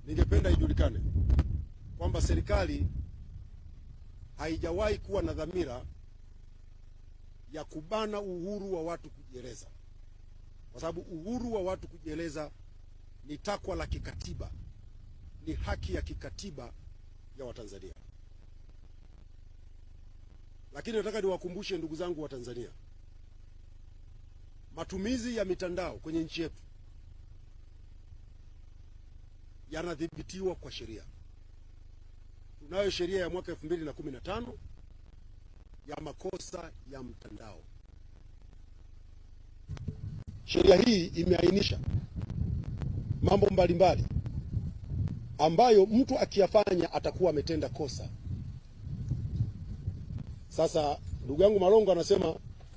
ningependa ijulikane kwamba serikali haijawahi kuwa na dhamira ya kubana uhuru wa watu kujieleza, kwa sababu uhuru wa watu kujieleza ni takwa la kikatiba, ni haki ya kikatiba ya Watanzania. Lakini nataka niwakumbushe ndugu zangu wa Tanzania, matumizi ya mitandao kwenye nchi yetu yanadhibitiwa kwa sheria. Tunayo sheria ya mwaka 2015 ya makosa ya mtandao. Sheria hii imeainisha mambo mbalimbali ambayo mtu akiyafanya atakuwa ametenda kosa. Sasa ndugu yangu Malongo anasema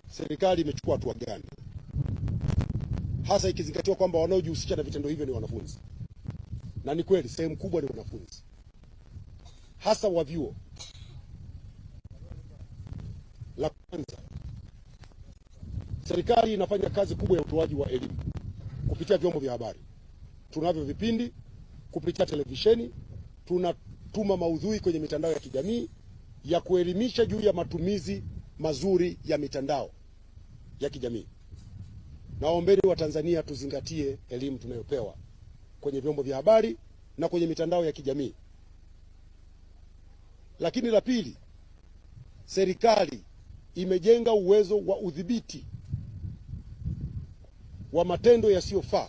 serikali imechukua hatua gani, hasa ikizingatiwa kwamba wanaojihusisha na vitendo hivyo ni wanafunzi. Na ni kweli sehemu kubwa ni wanafunzi, hasa wa vyuo. La kwanza, serikali inafanya kazi kubwa ya utoaji wa elimu kupitia vyombo vya habari. Tunavyo vipindi kupitia televisheni, tunatuma maudhui kwenye mitandao ya kijamii ya kuelimisha juu ya matumizi mazuri ya mitandao ya kijamii. Naombeni wa Tanzania tuzingatie elimu tunayopewa kwenye vyombo vya habari na kwenye mitandao ya kijamii. Lakini la pili, serikali imejenga uwezo wa udhibiti wa matendo yasiyofaa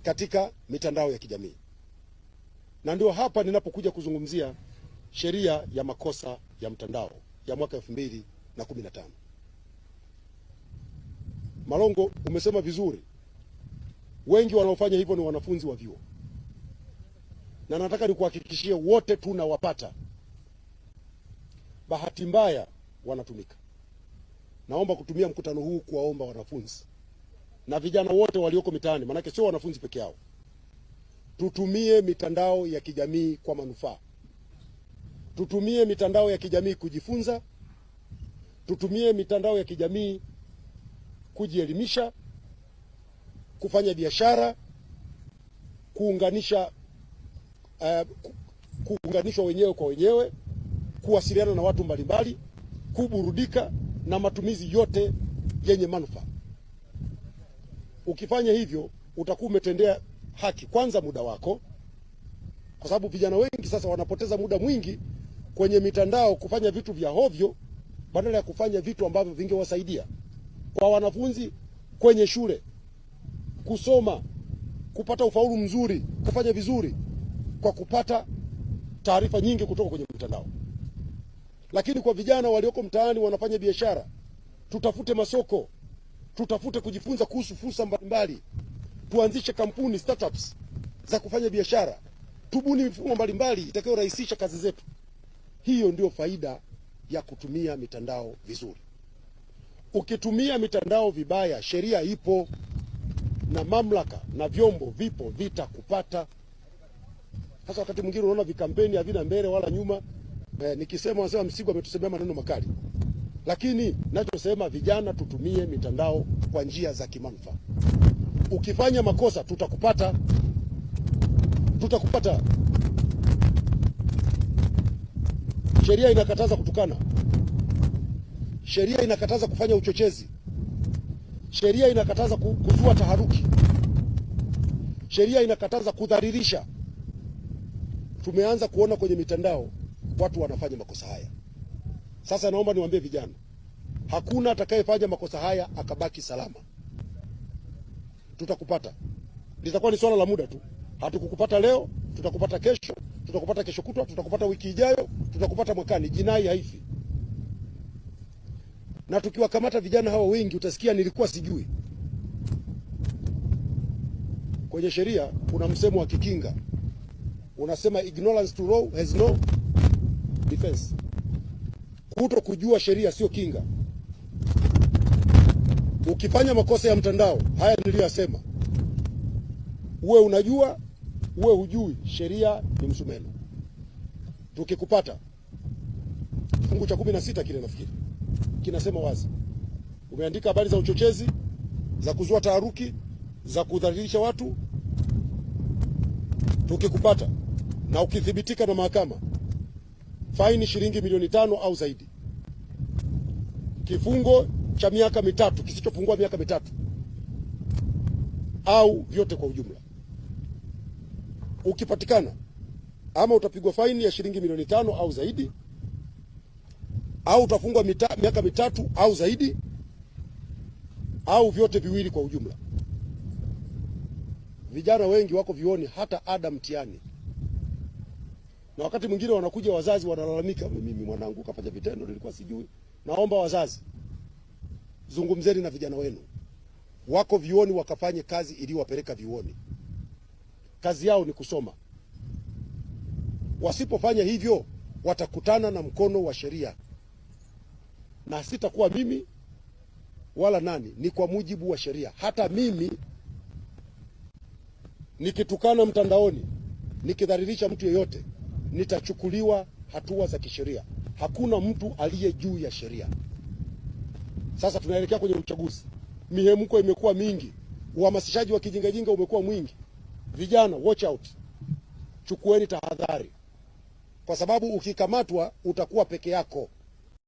katika mitandao ya kijamii. Na ndio hapa ninapokuja kuzungumzia sheria ya makosa ya mtandao ya mwaka 2015. Malongo, umesema vizuri. Wengi wanaofanya hivyo ni wanafunzi wa vyuo. Na nataka nikuhakikishie wote tunawapata. Bahati mbaya wanatumika. Naomba kutumia mkutano huu kuwaomba wanafunzi na vijana wote walioko mitaani, manake sio wanafunzi peke yao, tutumie mitandao ya kijamii kwa manufaa. Tutumie mitandao ya kijamii kujifunza, tutumie mitandao ya kijamii kujielimisha, kufanya biashara, kuunganishwa wenyewe kwa wenyewe, kuwasiliana na watu mbalimbali, kuburudika na matumizi yote yenye manufaa. Ukifanya hivyo utakuwa umetendea haki kwanza muda wako, kwa sababu vijana wengi sasa wanapoteza muda mwingi kwenye mitandao kufanya vitu vya hovyo badala ya kufanya vitu ambavyo vingewasaidia. Kwa wanafunzi kwenye shule, kusoma, kupata ufaulu mzuri, kufanya vizuri kwa kupata taarifa nyingi kutoka kwenye mitandao. Lakini kwa vijana walioko mtaani wanafanya biashara, tutafute masoko, tutafute kujifunza kuhusu fursa mbalimbali, tuanzishe kampuni, startups za kufanya biashara, tubuni mifumo mbalimbali itakayorahisisha kazi zetu. Hiyo ndio faida ya kutumia mitandao vizuri. Ukitumia mitandao vibaya, sheria ipo na mamlaka na vyombo vipo vitakupata. Sasa wakati mwingine unaona vikampeni havina mbele wala nyuma. Nikisema wanasema Msigo ametusemea maneno makali. Lakini nachosema vijana tutumie mitandao kwa njia za kimanufaa. Ukifanya makosa tutakupata. Tutakupata. Sheria inakataza kutukana. Sheria inakataza kufanya uchochezi. Sheria inakataza kuzua taharuki. Sheria inakataza kudhalilisha. Tumeanza kuona kwenye mitandao watu wanafanya makosa haya. Sasa naomba niwaambie vijana, hakuna atakayefanya makosa haya akabaki salama. Tutakupata. Litakuwa ni swala la muda tu. Hatukukupata leo, tutakupata kesho, tutakupata kesho kutwa, tutakupata wiki ijayo, tutakupata mwakani. Jinai haifi. Na tukiwakamata vijana hawa wengi utasikia nilikuwa sijui. Kwenye sheria kuna msemo wa Kikinga unasema ignorance to law has no defense. Kuto kujua sheria sio kinga. Ukifanya makosa ya mtandao haya niliyosema, uwe unajua uwe hujui, sheria ni msumeno. Tukikupata, kifungu cha 16 kile nafikiri kinasema wazi, umeandika habari za uchochezi, za kuzua taharuki, za kudhalilisha watu, Tukikupata na ukithibitika na mahakama, faini shilingi milioni 5 au zaidi, kifungo cha miaka 3 kisichopungua miaka 3 au vyote kwa ujumla. Ukipatikana, ama utapigwa faini ya shilingi milioni 5 au zaidi, au utafungwa miaka 3 au zaidi, au vyote viwili kwa ujumla. Vijana wengi wako vioni hata ada mtihani, na wakati mwingine wanakuja wazazi wanalalamika, mimi mwanangu kafanya vitendo nilikuwa sijui. Naomba wazazi, zungumzeni na vijana wenu, wako vioni wakafanye kazi iliyowapeleka vioni. Kazi yao ni kusoma. Wasipofanya hivyo watakutana na mkono wa sheria, na sitakuwa mimi wala nani, ni kwa mujibu wa sheria. Hata mimi nikitukana mtandaoni, nikidhalilisha mtu yeyote, nitachukuliwa hatua za kisheria. Hakuna mtu aliye juu ya sheria. Sasa tunaelekea kwenye uchaguzi, mihemko imekuwa mingi, uhamasishaji wa kijingajinga umekuwa mwingi. Vijana, watch out, chukueni tahadhari, kwa sababu ukikamatwa utakuwa peke yako.